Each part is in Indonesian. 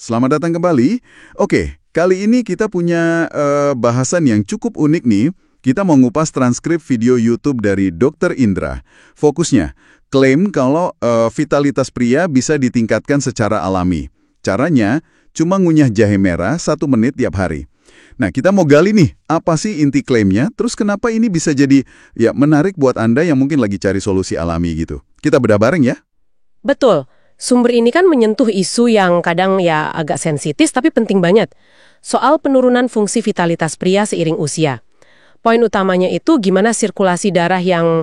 selamat datang kembali. Oke, kali ini kita punya bahasan yang cukup unik nih. Kita mau ngupas transkrip video YouTube dari Dr. Indra. Fokusnya, klaim kalau vitalitas pria bisa ditingkatkan secara alami. Caranya, cuma ngunyah jahe merah 1 menit tiap hari. Nah, kita mau gali nih, apa sih inti klaimnya, terus kenapa ini bisa jadi menarik buat Anda yang mungkin lagi cari solusi alami gitu. Kita bedah bareng ya. Betul. Sumber ini kan menyentuh isu yang kadang agak sensitif tapi penting banget. Soal penurunan fungsi vitalitas pria seiring usia. Poin utamanya itu gimana sirkulasi darah yang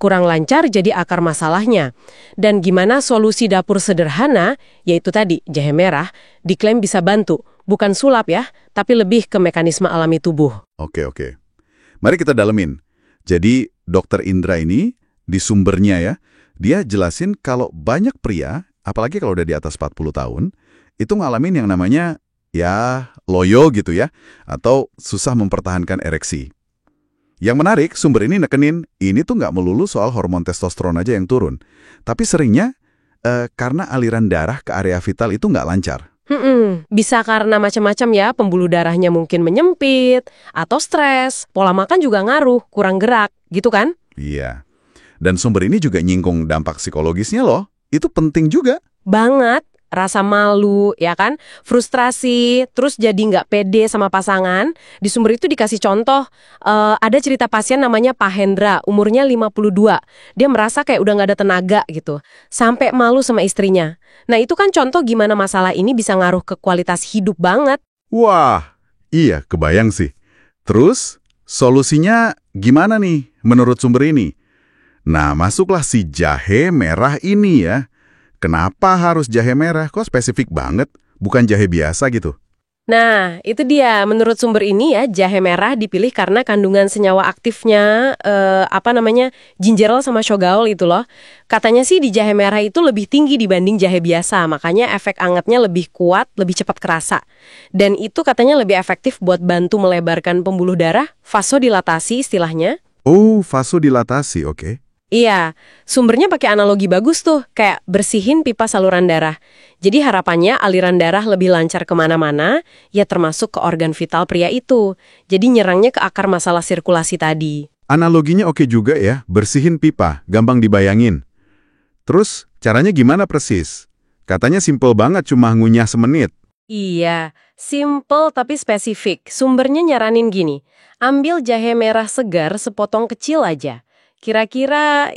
kurang lancar jadi akar masalahnya. Dan gimana solusi dapur sederhana, yaitu tadi jahe merah, diklaim bisa bantu. Bukan sulap ya, tapi lebih ke mekanisme alami tubuh. Oke. Mari kita dalemin. Jadi, Dr. Indra ini di sumbernya ya, dia jelasin kalau banyak pria, apalagi kalau udah di atas 40 tahun, itu ngalamin yang namanya loyo gitu ya, atau susah mempertahankan ereksi. Yang menarik, sumber ini nekenin, ini tuh nggak melulu soal hormon testosteron aja yang turun. Tapi seringnya karena aliran darah ke area vital itu nggak lancar. Bisa karena macam-macam ya, pembuluh darahnya mungkin menyempit, atau stres, pola makan juga ngaruh, kurang gerak, gitu kan? Iya. Dan sumber ini juga nyinggung dampak psikologisnya loh. Itu penting juga. Banget. Rasa malu, ya kan? Frustrasi, terus jadi nggak pede sama pasangan. Di sumber itu dikasih contoh, ada cerita pasien namanya Pak Hendra, umurnya 52. Dia merasa kayak udah nggak ada tenaga gitu. Sampai malu sama istrinya. Nah itu kan contoh gimana masalah ini bisa ngaruh ke kualitas hidup banget. Wah, iya kebayang sih. Terus, solusinya gimana nih menurut sumber ini? Nah, masuklah si jahe merah ini ya. Kenapa harus jahe merah? Kok spesifik banget? Bukan jahe biasa gitu? Nah, itu dia. Menurut sumber ini ya, jahe merah dipilih karena kandungan senyawa aktifnya, gingerol sama shogaol itu loh. Katanya sih di jahe merah itu lebih tinggi dibanding jahe biasa, makanya efek angetnya lebih kuat, lebih cepat kerasa. Dan itu katanya lebih efektif buat bantu melebarkan pembuluh darah, vasodilatasi istilahnya. Oh, vasodilatasi, oke. Iya, sumbernya pakai analogi bagus tuh, kayak bersihin pipa saluran darah. Jadi harapannya aliran darah lebih lancar kemana-mana, ya termasuk ke organ vital pria itu. Jadi nyerangnya ke akar masalah sirkulasi tadi. Analoginya oke juga ya, bersihin pipa, gampang dibayangin. Terus, caranya gimana persis? Katanya simple banget, cuma ngunyah semenit. Iya, simple tapi spesifik. Sumbernya nyaranin gini, ambil jahe merah segar sepotong kecil aja. Kira-kira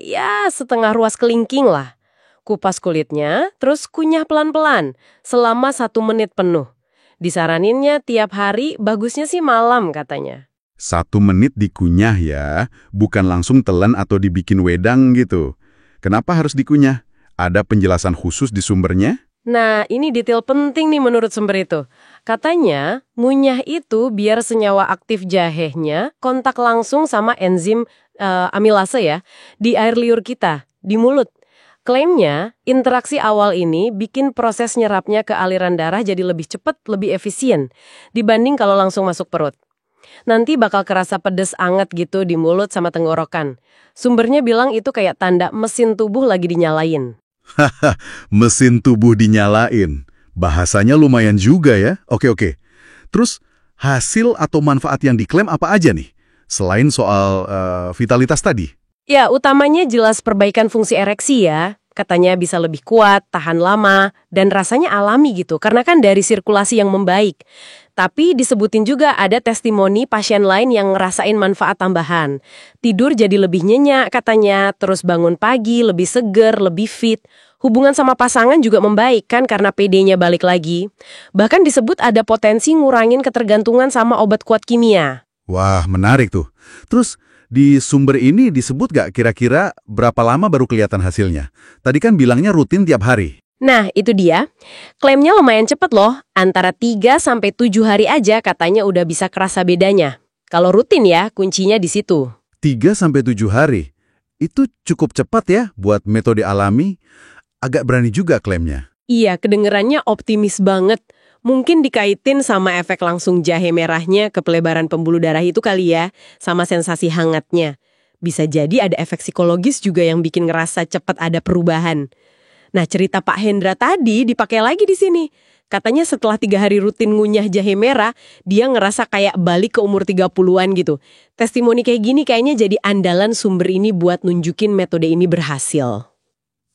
setengah ruas kelingking lah. Kupas kulitnya, terus kunyah pelan-pelan selama 1 menit penuh. Disaraninnya tiap hari, bagusnya sih malam katanya. 1 menit dikunyah ya, bukan langsung telan atau dibikin wedang gitu. Kenapa harus dikunyah? Ada penjelasan khusus di sumbernya? Nah, ini detail penting nih menurut sumber itu. Katanya, ngunyah itu biar senyawa aktif jahenya kontak langsung sama enzim amilase ya, di air liur kita, di mulut. Klaimnya, interaksi awal ini bikin proses nyerapnya ke aliran darah jadi lebih cepat, lebih efisien, dibanding kalau langsung masuk perut. Nanti bakal kerasa pedes anget gitu di mulut sama tenggorokan. Sumbernya bilang itu kayak tanda mesin tubuh lagi dinyalain. Haha, mesin tubuh dinyalain. Bahasanya lumayan juga ya. Oke. Terus, hasil atau manfaat yang diklaim apa aja nih? Selain soal vitalitas tadi. Ya, utamanya jelas perbaikan fungsi ereksi ya. Katanya bisa lebih kuat, tahan lama, dan rasanya alami gitu. Karena kan dari sirkulasi yang membaik. Tapi disebutin juga ada testimoni pasien lain yang ngerasain manfaat tambahan. Tidur jadi lebih nyenyak katanya, terus bangun pagi, lebih seger, lebih fit. Hubungan sama pasangan juga membaik kan karena PD-nya balik lagi. Bahkan disebut ada potensi ngurangin ketergantungan sama obat kuat kimia. Wah, menarik tuh. Terus, di sumber ini disebut gak kira-kira berapa lama baru kelihatan hasilnya? Tadi kan bilangnya rutin tiap hari. Nah, itu dia. Klaimnya lumayan cepet loh. Antara 3-7 hari aja katanya udah bisa kerasa bedanya. Kalau rutin ya, kuncinya di situ. 3-7 hari? Itu cukup cepat ya buat metode alami. Agak berani juga klaimnya. Iya, kedengerannya optimis banget. Mungkin dikaitin sama efek langsung jahe merahnya ke pelebaran pembuluh darah itu kali ya, sama sensasi hangatnya. Bisa jadi ada efek psikologis juga yang bikin ngerasa cepat ada perubahan. Nah, cerita Pak Hendra tadi dipakai lagi di sini. Katanya setelah 3 hari rutin ngunyah jahe merah, dia ngerasa kayak balik ke umur 30-an gitu. Testimoni kayak gini kayaknya jadi andalan sumber ini buat nunjukin metode ini berhasil.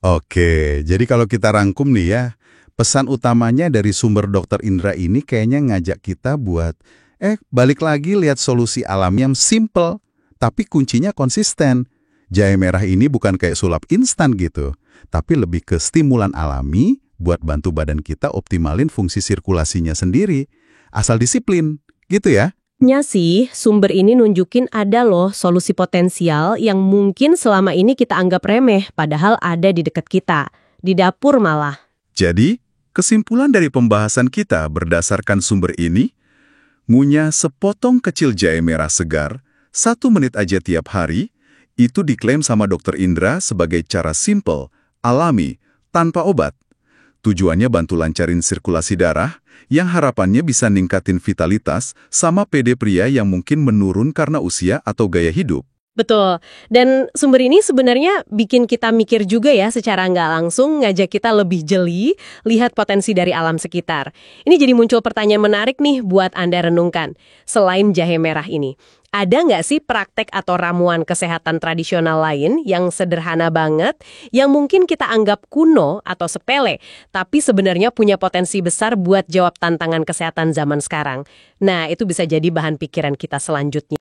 Oke, jadi kalau kita rangkum nih ya, pesan utamanya dari sumber Dokter Indra ini kayaknya ngajak kita buat, balik lagi lihat solusi alami yang simple, tapi kuncinya konsisten. Jahe merah ini bukan kayak sulap instan gitu, tapi lebih ke stimulan alami buat bantu badan kita optimalin fungsi sirkulasinya sendiri. Asal disiplin, gitu ya. Nya sih, sumber ini nunjukin ada loh solusi potensial yang mungkin selama ini kita anggap remeh, padahal ada di dekat kita. Di dapur malah. Jadi, kesimpulan dari pembahasan kita berdasarkan sumber ini, ngunyah sepotong kecil jahe merah segar, 1 menit aja tiap hari, itu diklaim sama Dokter Indra sebagai cara simple, alami, tanpa obat. Tujuannya bantu lancarin sirkulasi darah, yang harapannya bisa ningkatin vitalitas sama PD pria yang mungkin menurun karena usia atau gaya hidup. Betul. Dan sumber ini sebenarnya bikin kita mikir juga ya secara nggak langsung, ngajak kita lebih jeli, lihat potensi dari alam sekitar. Ini jadi muncul pertanyaan menarik nih buat Anda renungkan. Selain jahe merah ini, ada nggak sih praktek atau ramuan kesehatan tradisional lain yang sederhana banget, yang mungkin kita anggap kuno atau sepele, tapi sebenarnya punya potensi besar buat jawab tantangan kesehatan zaman sekarang? Nah, itu bisa jadi bahan pikiran kita selanjutnya.